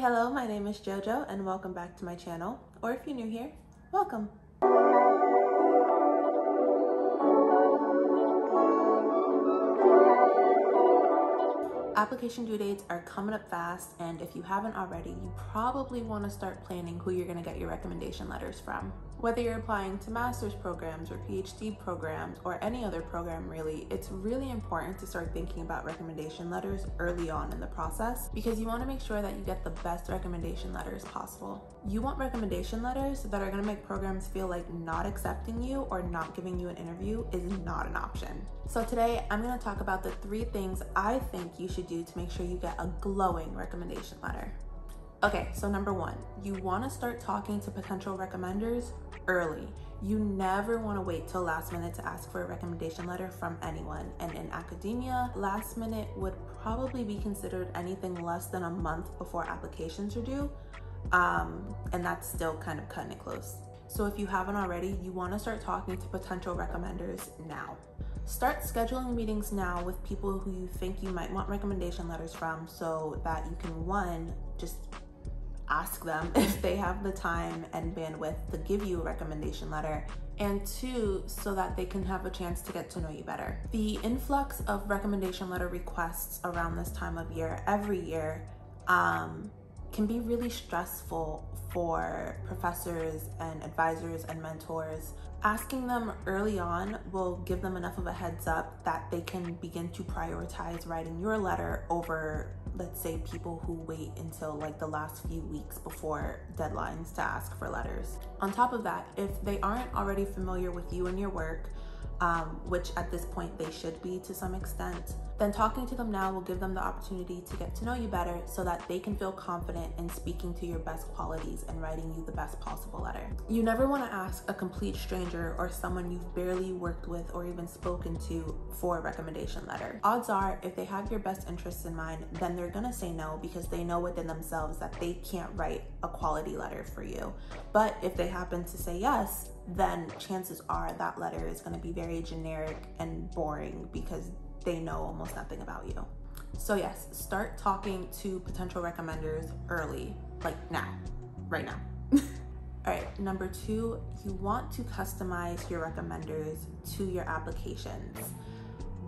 Hello, my name is JoJo and welcome back to my channel. Or if you're new here, welcome. Application due dates are coming up fast, and if you haven't already, you probably want to start planning who you're going to get your recommendation letters from. Whether you're applying to master's programs or PhD programs or any other program really, it's really important to start thinking about recommendation letters early on in the process because you want to make sure that you get the best recommendation letters possible. You want recommendation letters that are going to make programs feel like not accepting you or not giving you an interview is not an option. So today I'm going to talk about the 3 things I think you should do to make sure you get a glowing recommendation letter. Okay, so number 1, you want to start talking to potential recommenders early. You never want to wait till last minute to ask for a recommendation letter from anyone. And in academia, last minute would probably be considered anything less than a month before applications are due. And that's still kind of cutting it close. So if you haven't already, you want to start talking to potential recommenders now. Start scheduling meetings now with people who you think you might want recommendation letters from so that you can, 1, just ask them if they have the time and bandwidth to give you a recommendation letter, and 2, so that they can have a chance to get to know you better. The influx of recommendation letter requests around this time of year, every year, can be really stressful for professors and advisors and mentors. Asking them early on will give them enough of a heads up that they can begin to prioritize writing your letter over, let's say, people who wait until like the last few weeks before deadlines to ask for letters. On top of that, if they aren't already familiar with you and your work, which at this point they should be to some extent, then talking to them now will give them the opportunity to get to know you better so that they can feel confident in speaking to your best qualities and writing you the best possible letter. You never want to ask a complete stranger or someone you've barely worked with or even spoken to for a recommendation letter. Odds are, if they have your best interests in mind, then they're gonna say no because they know within themselves that they can't write a quality letter for you. But if they happen to say yes, then chances are that letter is going to be very generic and boring because they know almost nothing about you. So yes, start talking to potential recommenders early, like now, right now. All right, number 2, you want to customize your recommenders to your applications.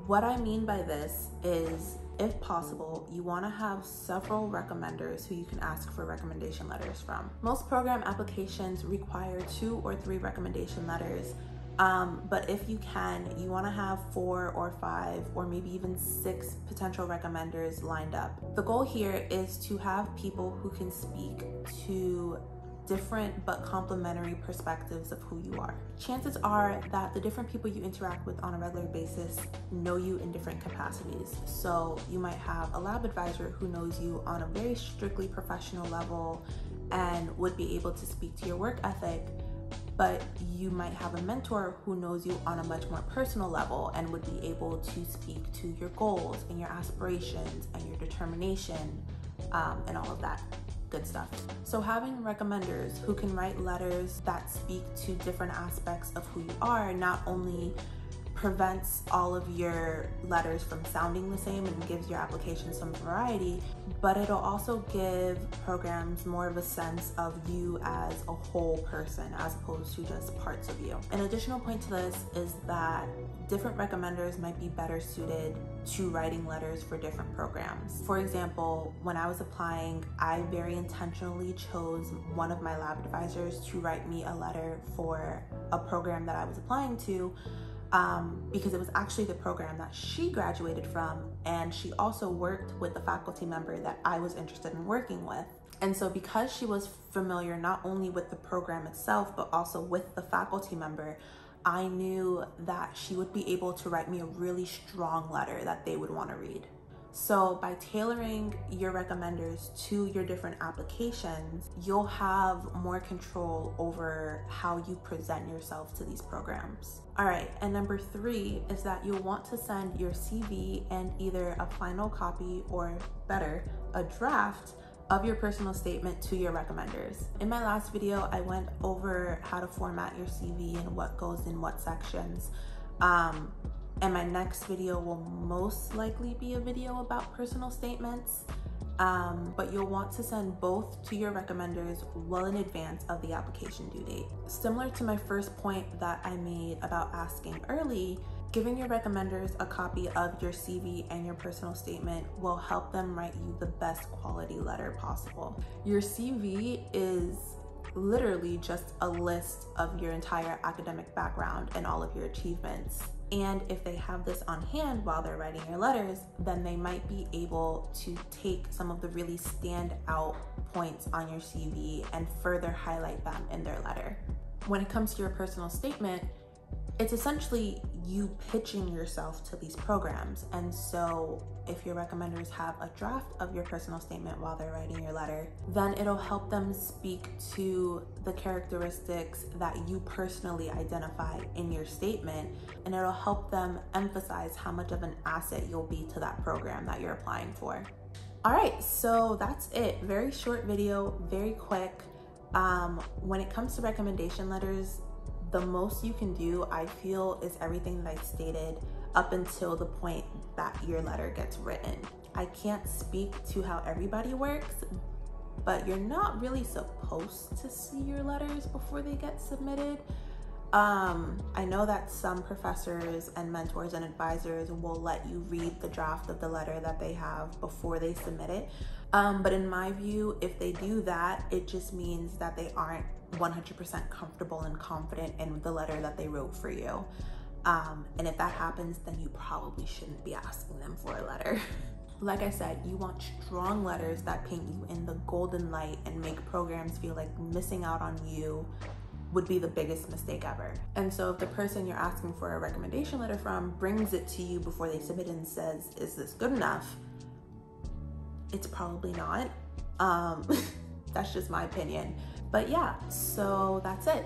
What I mean by this is, if possible, you want to have several recommenders who you can ask for recommendation letters from. Most program applications require 2 or 3 recommendation letters, but if you can, you want to have 4 or 5 or maybe even 6 potential recommenders lined up. The goal here is to have people who can speak to different but complementary perspectives of who you are. Chances are that the different people you interact with on a regular basis know you in different capacities. So you might have a lab advisor who knows you on a very strictly professional level and would be able to speak to your work ethic, but you might have a mentor who knows you on a much more personal level and would be able to speak to your goals and your aspirations and your determination and all of that good stuff. So having recommenders who can write letters that speak to different aspects of who you are not only prevents all of your letters from sounding the same and gives your application some variety, but it'll also give programs more of a sense of you as a whole person as opposed to just parts of you. An additional point to this is that different recommenders might be better suited to writing letters for different programs. For example, when I was applying, I very intentionally chose one of my lab advisors to write me a letter for a program that I was applying to, because it was actually the program that she graduated from, and she also worked with the faculty member that I was interested in working with. And so because she was familiar not only with the program itself, but also with the faculty member, I knew that she would be able to write me a really strong letter that they would want to read. So by tailoring your recommenders to your different applications, you'll have more control over how you present yourself to these programs. All right, and number 3 is that you'll want to send your CV and either a final copy or better, a draft of your personal statement to your recommenders. In my last video, I went over how to format your CV and what goes in what sections. And my next video will most likely be a video about personal statements. but you'll want to send both to your recommenders well in advance of the application due date. Similar to my first point that I made about asking early, giving your recommenders a copy of your CV and your personal statement will help them write you the best quality letter possible. Your CV is literally just a list of your entire academic background and all of your achievements. And if they have this on hand while they're writing your letters, then they might be able to take some of the really standout points on your CV and further highlight them in their letter. When it comes to your personal statement, it's essentially you pitching yourself to these programs. And so if your recommenders have a draft of your personal statement while they're writing your letter, then it'll help them speak to the characteristics that you personally identify in your statement, and it'll help them emphasize how much of an asset you'll be to that program that you're applying for. All right, so that's it. Very short video, very quick. When it comes to recommendation letters, the most you can do, I feel, is everything that I stated up until the point that your letter gets written. I can't speak to how everybody works, but you're not really supposed to see your letters before they get submitted. I know that some professors and mentors and advisors will let you read the draft of the letter that they have before they submit it. But in my view, if they do that, it just means that they aren't 100% comfortable and confident in the letter that they wrote for you. And if that happens, then you probably shouldn't be asking them for a letter. Like I said, you want strong letters that paint you in the golden light and make programs feel like missing out on you would be the biggest mistake ever. And so if the person you're asking for a recommendation letter from brings it to you before they submit it and says, "Is this good enough?" It's probably not. That's just my opinion. But yeah, so that's it.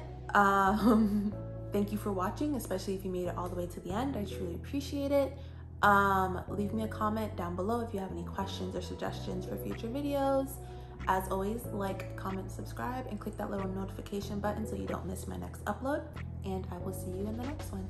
Thank you for watching, especially if you made it all the way to the end. I truly appreciate it. Leave me a comment down below if you have any questions or suggestions for future videos. As always, like, comment, subscribe, and click that little notification button so you don't miss my next upload. And I will see you in the next one.